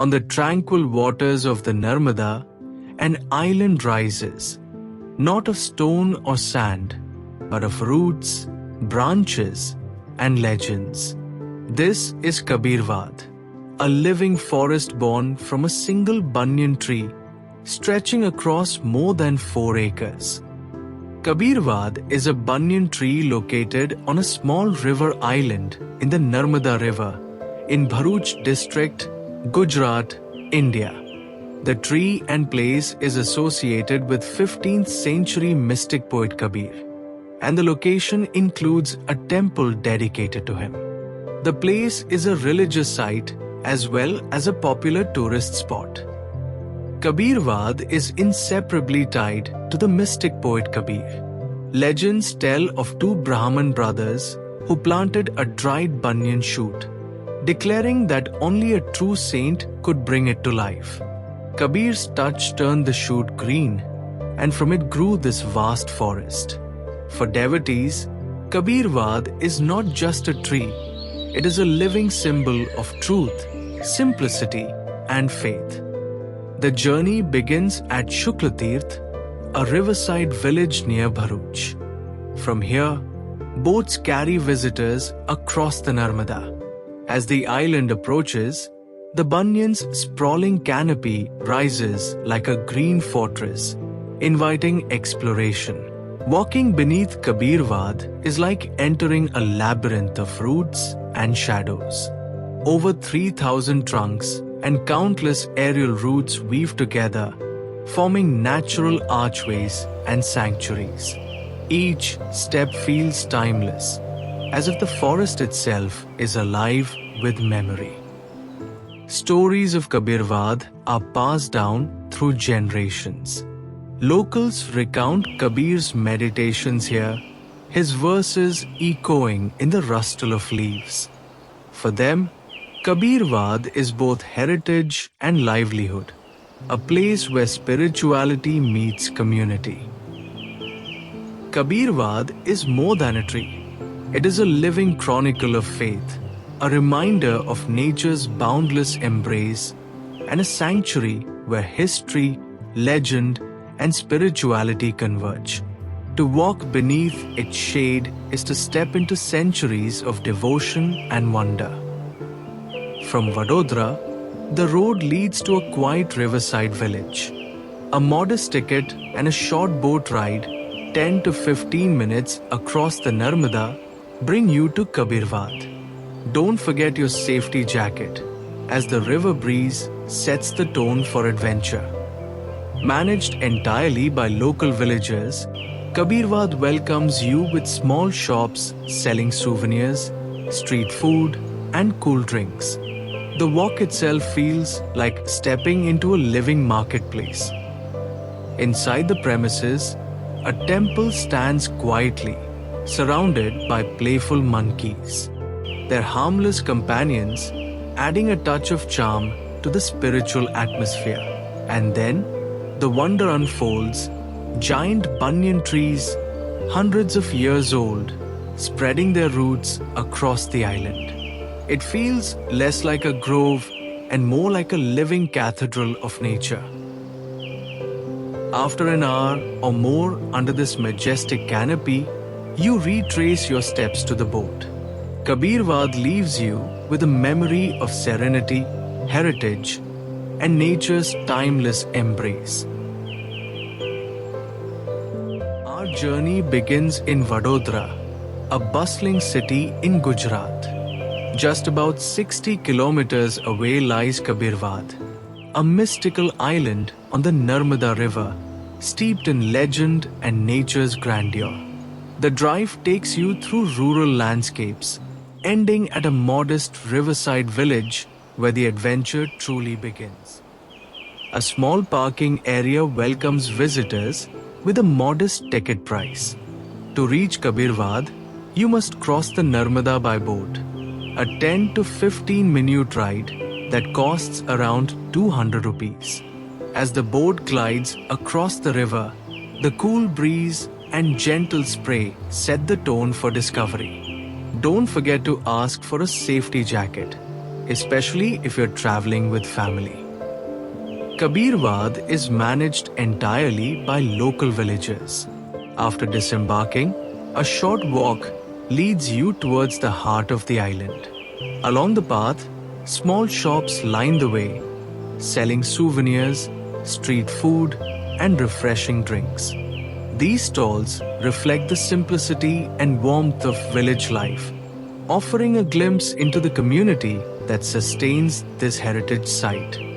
On the tranquil waters of the Narmada, an island rises, not of stone or sand, but of roots, branches, and legends. This is Kabirvad, a living forest born from a single banyan tree, stretching across more than 4 acres. Kabirvad is a banyan tree located on a small river island in the Narmada River in Bharuch district, Gujarat, India. The tree and place is associated with 15th century mystic poet Kabir, and the location includes a temple dedicated to him. The place is a religious site as well as a popular tourist spot. Kabirvad is inseparably tied to the mystic poet Kabir. Legends tell of 2 Brahmin brothers who planted a dried banyan shoot, declaring that only a true saint could bring it to life. Kabir's touch turned the shoot green, and from it grew this vast forest. For devotees, Kabirvad is not just a tree, it is a living symbol of truth, simplicity, and faith. The journey begins at Shuklatirth, a riverside village near Bharuch. From here, boats carry visitors across the Narmada. As the island approaches, the banyan's sprawling canopy rises like a green fortress, inviting exploration. Walking beneath Kabirvad is like entering a labyrinth of roots and shadows. Over 3,000 trunks and countless aerial roots weave together, forming natural archways and sanctuaries. Each step feels timeless, as if the forest itself is alive with memory. Stories of Kabirvad are passed down through generations. Locals recount Kabir's meditations here, his verses echoing in the rustle of leaves. For them, Kabirvad is both heritage and livelihood, a place where spirituality meets community. Kabirvad is more than a tree. It is a living chronicle of faith, a reminder of nature's boundless embrace, and a sanctuary where history, legend, and spirituality converge. To walk beneath its shade is to step into centuries of devotion and wonder. From Vadodara, the road leads to a quiet riverside village. A modest ticket and a short boat ride, 10 to 15 minutes across the Narmada, bring you to Kabirvad. Don't forget your safety jacket, as the river breeze sets the tone for adventure. Managed entirely by local villagers, Kabirvad welcomes you with small shops selling souvenirs, street food, and cool drinks. The walk itself feels like stepping into a living marketplace. Inside the premises, a temple stands quietly, surrounded by playful monkeys. Their harmless companions, adding a touch of charm to the spiritual atmosphere. And then, the wonder unfolds, giant banyan trees, hundreds of years old, spreading their roots across the island. It feels less like a grove and more like a living cathedral of nature. After an hour or more under this majestic canopy, you retrace your steps to the boat. Kabirvad leaves you with a memory of serenity, heritage, and nature's timeless embrace. Our journey begins in Vadodara, a bustling city in Gujarat. Just about 60 kilometers away lies Kabirvad, a mystical island on the Narmada River, steeped in legend and nature's grandeur. The drive takes you through rural landscapes, ending at a modest riverside village where the adventure truly begins. A small parking area welcomes visitors with a modest ticket price. To reach Kabirvad, you must cross the Narmada by boat, a 10 to 15 minute ride that costs around 200 rupees. As the boat glides across the river, the cool breeze and gentle spray set the tone for discovery. Don't forget to ask for a safety jacket. especially if you're traveling with family. Kabirvad is managed entirely by local villagers. After disembarking, a short walk leads you towards the heart of the island. Along the path, small shops line the way, selling souvenirs, street food, and refreshing drinks. These stalls reflect the simplicity and warmth of village life, offering a glimpse into the community that sustains this heritage site.